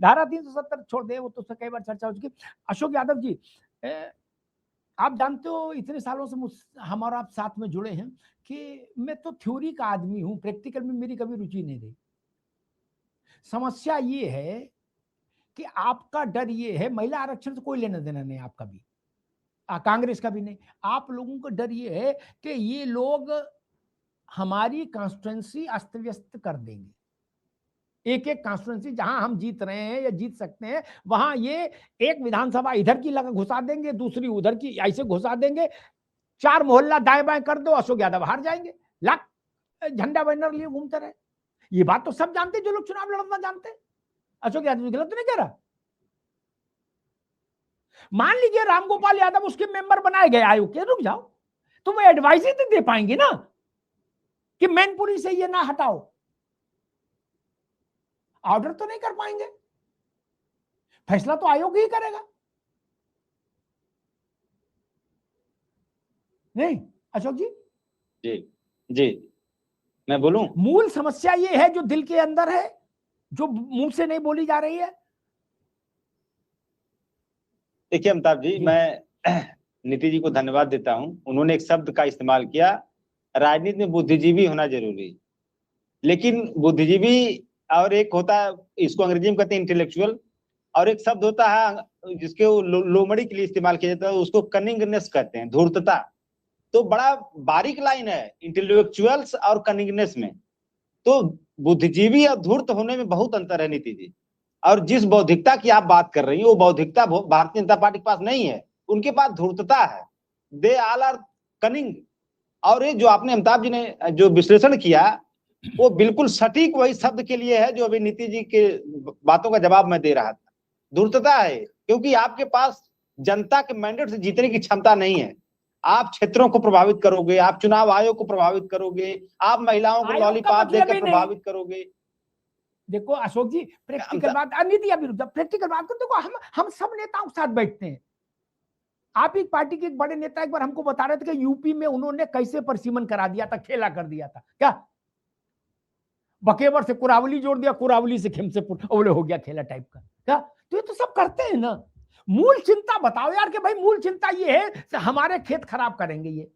धारा 370 छोड़ दे, वो तो उससे कई बार चर्चा हो चुकी। अशोक यादव जी, आप जानते हो इतने सालों से हम और आप साथ में जुड़े हैं कि मैं तो थ्योरी का आदमी हूं, प्रैक्टिकल में मेरी कभी रुचि नहीं रही। समस्या ये है कि आपका डर ये है, महिला आरक्षण से कोई लेना देना नहीं आपका भी, कांग्रेस का भी नहीं। आप लोगों का डर ये है कि ये लोग हमारी कॉन्स्टिट्यूंसी अस्त व्यस्त कर देंगे। एक एक कॉन्स्टिट्यूंसी जहां हम जीत रहे हैं या जीत सकते हैं, वहां ये एक विधानसभा इधर की लगा घुसा देंगे, दूसरी उधर की ऐसे घुसा देंगे, 4 मोहल्ला दाएं बाएं कर दो, अशोक यादव हार जाएंगे, लाख झंडा बैनर लिए घूमते रहे। ये बात तो सब जानते हैं, जो लोग चुनाव लड़ना जानते हैं। अशोक यादव गलत तो नहीं कह रहा। मान लीजिए रामगोपाल यादव उसके मेंबर बनाए गए आयोग के, रुक जाओ, तो वो एडवाइस ही तो दे पाएंगे ना कि मैनपुरी से ये ना हटाओ, ऑर्डर तो नहीं कर पाएंगे, फैसला तो आयोग ही करेगा। नहीं अशोक जी? जी जी, मैं बोलूं? मूल समस्या ये है जो दिल के अंदर है, जो मुंह से नहीं बोली जा रही है। देखिए अमिताभ जी, मैं नीति जी को धन्यवाद देता हूं। उन्होंने एक शब्द का इस्तेमाल किया, राजनीति में बुद्धिजीवी होना जरूरी। लेकिन बुद्धिजीवी और एक होता है, इसको अंग्रेजी में कहते हैं इंटेलेक्चुअल, और एक शब्द होता है जिसके वो लोमड़ी के लिए इस्तेमाल किया जाता है, उसको कनिंगनेस कहते हैं, धूर्तता। तो बड़ा बारीक लाइन है इंटेलेक्चुअल्स और कनिंगनेस में। तो बुद्धिजीवी और धूर्त होने में बहुत अंतर है नीति जी। और जिस बौद्धिकता की आप बात कर रही हैं, वो बौद्धिकता भारतीय जनता पार्टी के पास नहीं है, उनके पास धूर्तता है। They all are cunning. और ये जो आपने अमिताभ जी ने जो विश्लेषण किया, वो बिल्कुल सटीक वही शब्द के लिए है जो अभी नीति जी के बातों का जवाब मैं दे रहा था। धूर्तता है, क्योंकि आपके पास जनता के मैंडेट से जीतने की क्षमता नहीं है। आप क्षेत्रों को प्रभावित करोगे, आप चुनाव आयोग को प्रभावित करोगे, आप महिलाओं को लॉलीपॉप देकर प्रभावित करोगे। देखो अशोक जी, प्रैक्टिकल बात, नीति अभी प्रैक्टिकल बात करो। देखो हम सब नेताओं के साथ बैठते हैं। आप एक पार्टी के एक बड़े नेता एक बार हमको बता रहे थे कि यूपी में उन्होंने कैसे परसीमन करा दिया था, खेला कर दिया था। क्या बकेवर से कुरावली जोड़ दिया, कुरावली से खेमसेपुर ओले हो गया खेला टाइप का। क्या तो ये तो सब करते हैं ना। मूल चिंता बताओ यार कि भाई मूल चिंता ये है हमारे खेत खराब करेंगे। ये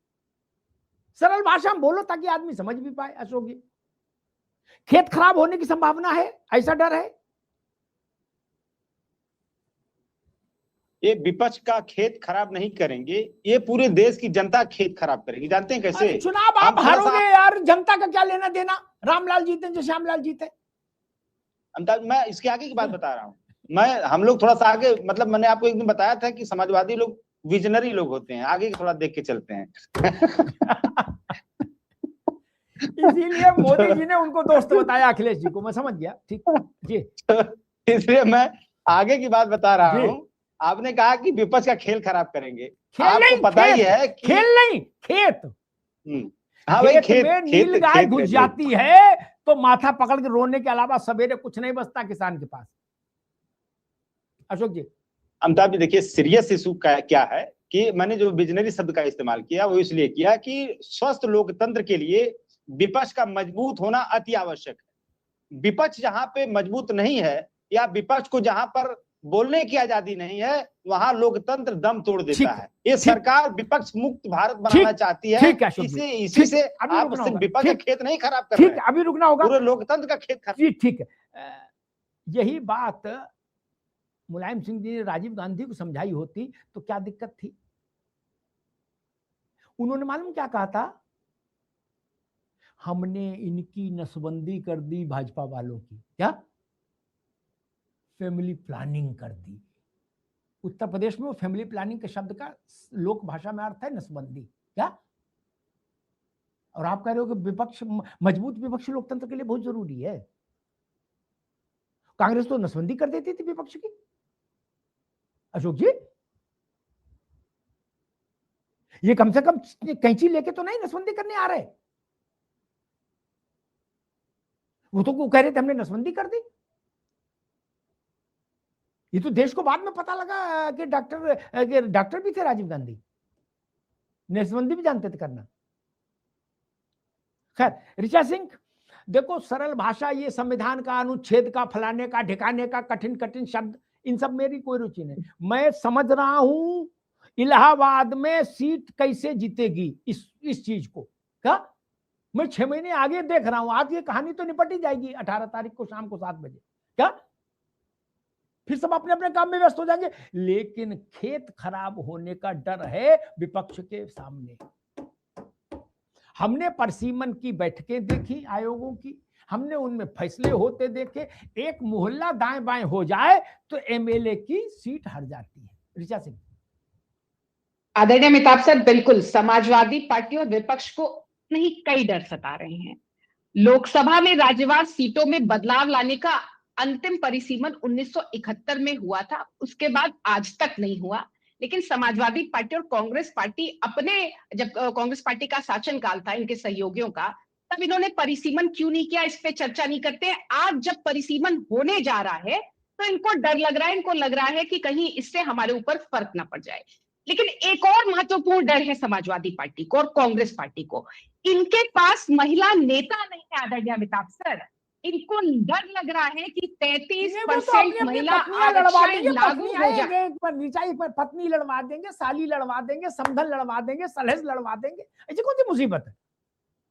सरल भाषा में बोलो ताकि आदमी समझ भी पाए। अशोक जी, खेत खराब होने की संभावना है, ऐसा डर है? ये विपक्ष का खेत खराब नहीं करेंगे, ये पूरे देश की जनता खेत खराब करेंगी। जानते हैं कैसे? चुनाव आप हारोगे यार, जनता का क्या लेना देना? रामलाल जीते जो श्यामलाल जीते। मैं इसके आगे की बात बता रहा हूँ। हम लोग थोड़ा सा आगे, मतलब मैंने आपको एक दिन बताया था कि समाजवादी लोग विजनरी लोग होते हैं, आगे थोड़ा देख के चलते हैं। इसीलिए मोदी जी ने उनको दोस्त बताया अखिलेश जी को, मैं समझ गया। ठीक जी, इसलिए मैं आगे की बात बता रहा हूँ। आपने कहा कि विपक्ष का खेल खराब करेंगे। आपको पता ही है कि खेल नहीं, खेत। हाँ भाई, खेत में नील गाय घुस जाती है तो माथा पकड़ के रोने के अलावा सवेरे कुछ नहीं बचता किसान के पास। अशोक जी, अमिताभ जी, देखिए सीरियस इशू क्या है कि मैंने जो विजनरी शब्द का इस्तेमाल किया वो इसलिए किया कि स्वस्थ लोकतंत्र के लिए विपक्ष का मजबूत होना अति आवश्यक है। विपक्ष जहां पे मजबूत नहीं है, या विपक्ष को जहां पर बोलने की आजादी नहीं है, वहां लोकतंत्र दम तोड़ देता है। ये सरकार विपक्ष मुक्त भारत बनाना चाहती है। इसी से आप सिर्फ विपक्ष का खेत नहीं खराब कर रहे हैं, अभी रुकना होगा, पूरे लोकतंत्र का खेत खराब। ठीक है। यही बात मुलायम सिंह जी ने राजीव गांधी को समझाई होती तो क्या दिक्कत थी? उन्होंने मालूम क्या कहा था? हमने इनकी नसबंदी कर दी भाजपा वालों की। क्या? फैमिली प्लानिंग कर दी। उत्तर प्रदेश में वो फैमिली प्लानिंग के शब्द का लोक भाषा में अर्थ है नसबंदी। क्या? और आप कह रहे हो कि विपक्ष, मजबूत विपक्ष लोकतंत्र के लिए बहुत जरूरी है। कांग्रेस तो नसबंदी कर देती थी विपक्ष की। अशोक जी, ये कम से कम कैंची लेके तो नहीं नसबंदी करने आ रहे। वो तो कह रहे थे हमने नसबंदी कर दी। ये तो देश को बाद में पता लगा कि डॉक्टर भी थे राजीव गांधी, नसबंदी भी जानते थे करना। खैर, ऋचा सिंह, देखो सरल भाषा, ये संविधान का अनुच्छेद का फलाने का ढिकाने का कठिन कठिन शब्द, इन सब मेरी कोई रुचि नहीं। मैं समझ रहा हूं इलाहाबाद में सीट कैसे जीतेगी, इस चीज को क्या मैं 6 महीने आगे देख रहा हूं। आज ये कहानी तो निपट ही जाएगी 18 तारीख को शाम को 7 बजे, क्या फिर सब अपने अपने काम में व्यस्त हो जाएंगे। लेकिन खेत खराब होने का डर है विपक्ष के सामने। हमने परसीमन की बैठकें देखी आयोगों की, हमने उनमें फैसले होते देखे। एक मोहल्ला दाएं बाएं हो जाए तो एमएलए की सीट हट जाती है। ऋचा सिंह। आदरणीय अमिताभ सर, बिल्कुल समाजवादी पार्टी और विपक्ष को नहीं कई डर सता रहे हैं। लोकसभा में राज्यवार सीटों में बदलाव लाने का अंतिम परिसीमन 1971 में हुआ था, उसके बाद आज तक नहीं हुआ। लेकिन समाजवादी पार्टी और कांग्रेस पार्टी अपने, जब कांग्रेस पार्टी का शासनकाल था इनके सहयोगियों का, तब इन्होंने परिसीमन क्यों नहीं किया, इस पे चर्चा नहीं करते। आज जब परिसीमन होने जा रहा है तो इनको डर लग रहा है, इनको लग रहा है कि कहीं इससे हमारे ऊपर फर्क ना पड़ जाए। लेकिन एक और महत्वपूर्ण डर है समाजवादी पार्टी को और कांग्रेस पार्टी को, इनके पास महिला नेता नहीं है आदरणीय अमिताभ सर। इनको डर लग रहा है कि 33% महिला आरक्षण लागू हो जाए। पत्नी लड़वा देंगे, साली लड़वा देंगे, समधन लड़वा देंगे, सलहेज लड़वा देंगे, ऐसी कौन सी मुसीबत है?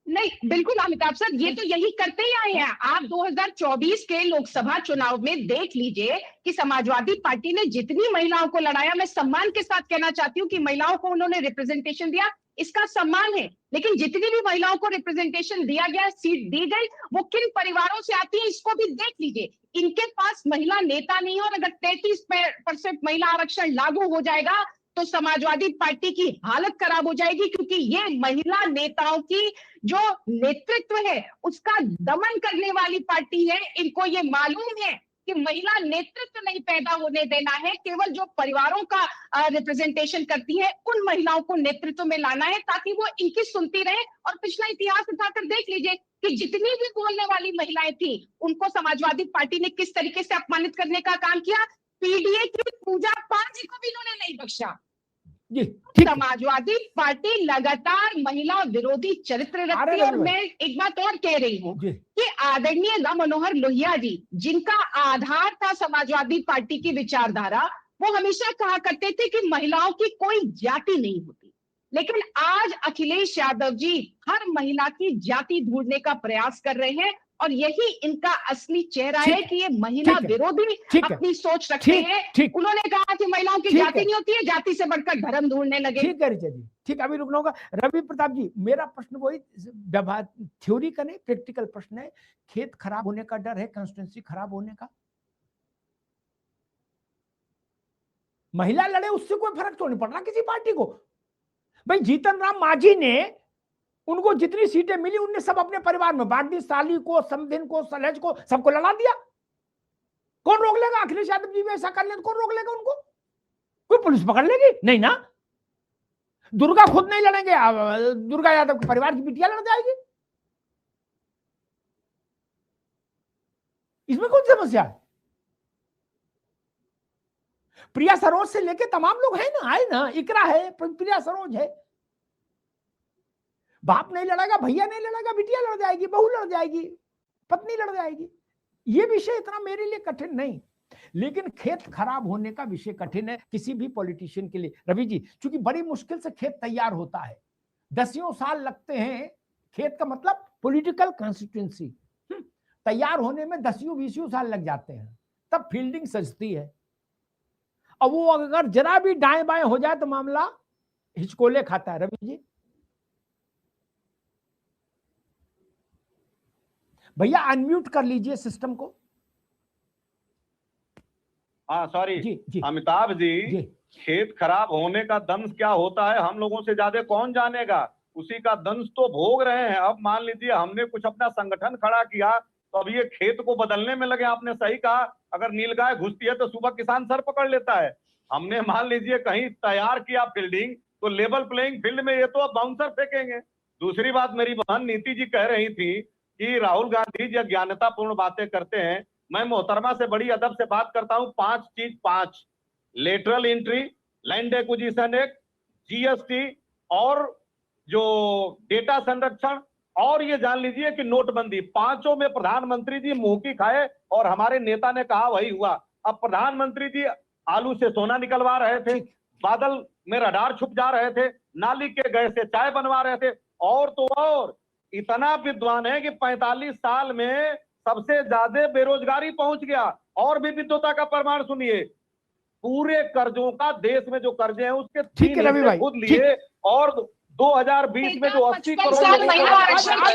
नहीं, बिल्कुल अमिताभ सर, ये तो यही करते ही आए हैं। आप 2024 के लोकसभा चुनाव में देख लीजिए कि समाजवादी पार्टी ने जितनी महिलाओं को लड़ाया, मैं सम्मान के साथ कहना चाहती हूँ कि महिलाओं को उन्होंने रिप्रेजेंटेशन दिया, इसका सम्मान है। लेकिन जितनी भी महिलाओं को रिप्रेजेंटेशन दिया गया, सीट दी गई, वो किन परिवारों से आती है इसको भी देख लीजिए। इनके पास महिला नेता नहीं है, और अगर 33% महिला आरक्षण लागू हो जाएगा तो समाजवादी पार्टी की हालत खराब हो जाएगी, क्योंकि ये महिला नेताओं की जो नेतृत्व है उसका दमन करने वाली पार्टी है। इनको ये मालूम है कि महिला नेतृत्व नहीं पैदा होने देना है, केवल जो परिवारों का रिप्रेजेंटेशन करती है उन महिलाओं को नेतृत्व में लाना है, ताकि वो इनकी सुनती रहे। और पिछला इतिहास उठाकर देख लीजिए कि जितनी भी बोलने वाली महिलाएं थी उनको समाजवादी पार्टी ने किस तरीके से अपमानित करने का काम किया। पीडीए की पूजा पाल जी को भी इन्होंने नहीं बख्शा। समाजवादी पार्टी लगातार महिला विरोधी चरित्र रखती है। और मैं एक बात और कह रही हूँ कि आदरणीय राम मनोहर लोहिया जी, जिनका आधार था समाजवादी पार्टी की विचारधारा, वो हमेशा कहा करते थे कि महिलाओं की कोई जाति नहीं होती। लेकिन आज अखिलेश यादव जी हर महिला की जाति ढूंढने का प्रयास कर रहे हैं, और यही इनका असली चेहरा है कि ये महिला विरोधी अपनी सोच रखते हैं। उन्होंने कहा कि महिलाओं की जाति नहीं होती है, जाति से बढ़कर धर्म ढूंढने लगे। ठीक है ऋचा जी, ठीक, अभी रुकना होगा। रवि प्रताप जी, मेरा प्रश्न वही थ्योरी का नहीं, प्रैक्टिकल प्रश्न है। खेत खराब होने का डर है, कंस्टिट्यूंसी खराब होने का। महिला लड़े उससे कोई फर्क तो नहीं पड़ रहा किसी पार्टी को। भाई जीतन राम मांझी ने, उनको जितनी सीटें मिली उनने सब अपने परिवार में बांट दी, साली को, समधिन को, सलहेज को, सबको लड़ा दिया। कौन रोक लेगा? अखिलेश यादव जी भी ऐसा कर ले तो कौन रोक लेगा उनको? कोई पुलिस पकड़ लेगी? नहीं ना। दुर्गा खुद नहीं लड़ेंगे, दुर्गा यादव के परिवार की बिटिया लड़ जाएगी। इसमें कौन सी समस्या है? प्रिया सरोज से लेके तमाम लोग हैं ना, आए ना, इकरा है, प्रिया सरोज है। बाप नहीं लड़ेगा, भैया नहीं लड़ेगा, बिटिया लड़ जाएगी, बहू लड़ जाएगी, पत्नी लड़ जाएगी। ये विषय इतना मेरे लिए कठिन नहीं, लेकिन खेत खराब होने का विषय कठिन है किसी भी पॉलिटिशियन के लिए। रवि जी, क्योंकि बड़ी मुश्किल से खेत तैयार होता है, 10 साल लगते हैं। खेत का मतलब पॉलिटिकल कॉन्स्टिट्यूएंसी तैयार होने में 10-20 साल लग जाते हैं, तब फील्डिंग सजती है। अब वो अगर जरा भी दाएं बाएं हो जाए तो मामला हिचकोले खाता है। रवि जी, भैया अनम्यूट कर लीजिए सिस्टम को। हाँ सॉरी अमिताभ जी, खेत खराब होने का दंश क्या होता है हम लोगों से ज्यादा कौन जानेगा? उसी का दंश तो भोग रहे हैं। अब मान लीजिए हमने कुछ अपना संगठन खड़ा किया तो अब ये खेत को बदलने में लगे। आपने सही कहा, अगर नीलगाय घुसती है तो सुबह किसान सर पकड़ लेता है। हमने मान लीजिए कहीं तैयार किया फील्डिंग, तो लेवल प्लेइंग फील्ड में ये तो अब बाउंसर फेंकेंगे। दूसरी बात, मेरी बहन नीति जी कह रही थी कि राहुल गांधी जी अज्ञानतापूर्ण बातें करते हैं। मैं मोहतरमा से बड़ी अदब से बात करता हूं। 5 lateral entry, land acquisition act, GST और जो डेटा संरक्षण और ये जान लीजिए कि नोटबंदी, पांचों में प्रधानमंत्री जी मुंह की खाए और हमारे नेता ने कहा वही हुआ। अब प्रधानमंत्री जी आलू से सोना निकलवा रहे थे, बादल में रडार छुप जा रहे थे, नाली के गैस से चाय बनवा रहे थे, और तो और इतना विद्वान है कि 45 साल में सबसे ज्यादा बेरोजगारी पहुंच गया। और भी विद्वता का प्रमाण सुनिए, पूरे कर्जों का, देश में जो कर्जे हैं उसके 3 हिस्से खुद लिए, और 2020 में जो 80 करोड़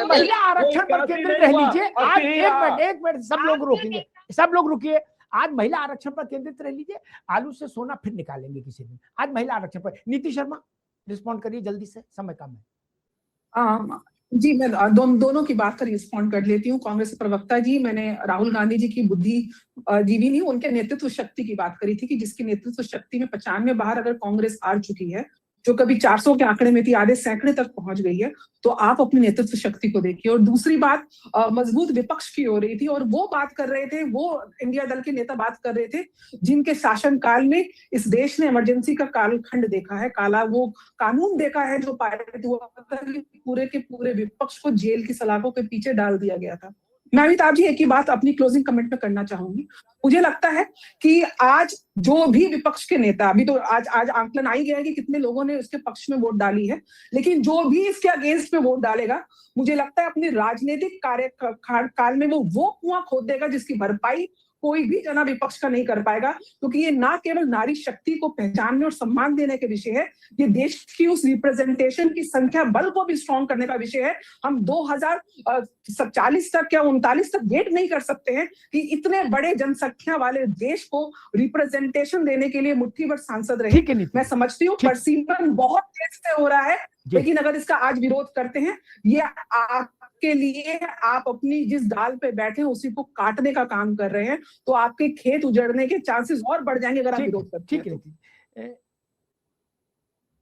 महिला आरक्षण पर केंद्रित रह लीजिए। आज एक मिनट सब लोग रोकेंगे, सब लोग रुकिए। आज महिला आरक्षण पर केंद्रित रह लीजिए, आलू से सोना फिर निकालेंगे किसी दिन। आज महिला आरक्षण पर नीति शर्मा रिस्पॉन्ड करिए जल्दी से, समय कम है। जी, मैं दोनों की बात पर रिस्पॉन्ड कर लेती हूँ। कांग्रेस प्रवक्ता जी, मैंने राहुल गांधी जी की बुद्धिजीवी नहीं, उनके नेतृत्व शक्ति की बात करी थी कि जिसकी नेतृत्व शक्ति में 95 बार अगर कांग्रेस हार चुकी है, जो कभी 400 के आंकड़े में थी, आधे सैकड़े तक पहुंच गई है, तो आप अपनी नेतृत्व शक्ति को देखिए। और दूसरी बात, मजबूत विपक्ष की हो रही थी, और वो बात कर रहे थे, वो इंडिया दल के नेता बात कर रहे थे जिनके शासन काल में इस देश ने इमरजेंसी का कालखंड देखा है, काला वो कानून देखा है जो पारित हुआ था, पूरे के पूरे विपक्ष को जेल की सलाखों के पीछे डाल दिया गया था। मैं अमिताभ जी एक ही बात अपनी क्लोजिंग कमेंट में करना चाहूंगी। मुझे लगता है कि आज जो भी विपक्ष के नेता, अभी तो आज आंकलन आ ही गया है कि कितने लोगों ने उसके पक्ष में वोट डाली है, लेकिन जो भी इसके अगेंस्ट में वोट डालेगा, मुझे लगता है अपने राजनीतिक कार्यकाल में वो कुआं खोद देगा जिसकी भरपाई कोई भी जना विपक्ष का नहीं कर पाएगा। क्योंकि ये ना केवल नारी शक्ति को पहचानने और सम्मान देने के विषय है, ये देश की उस रिप्रेजेंटेशन की संख्या बल को भी स्ट्रॉन्ग करने का विषय है। हम 2040 तक या 39 तक वेट नहीं कर सकते हैं कि इतने बड़े जनसंख्या वाले देश को रिप्रेजेंटेशन देने के लिए मुट्ठी भर सांसद रहे। मैं समझती हूँ परसीमन बहुत तेज से हो रहा है, लेकिन अगर इसका आज विरोध करते हैं, ये के लिए आप अपनी जिस डाल पे बैठे हैं उसी को काटने का काम कर रहे हैं, तो आपके खेत उजड़ने के चांसेस और बढ़ जाएंगे अगर आप विरोध करते हैं। ठीक है।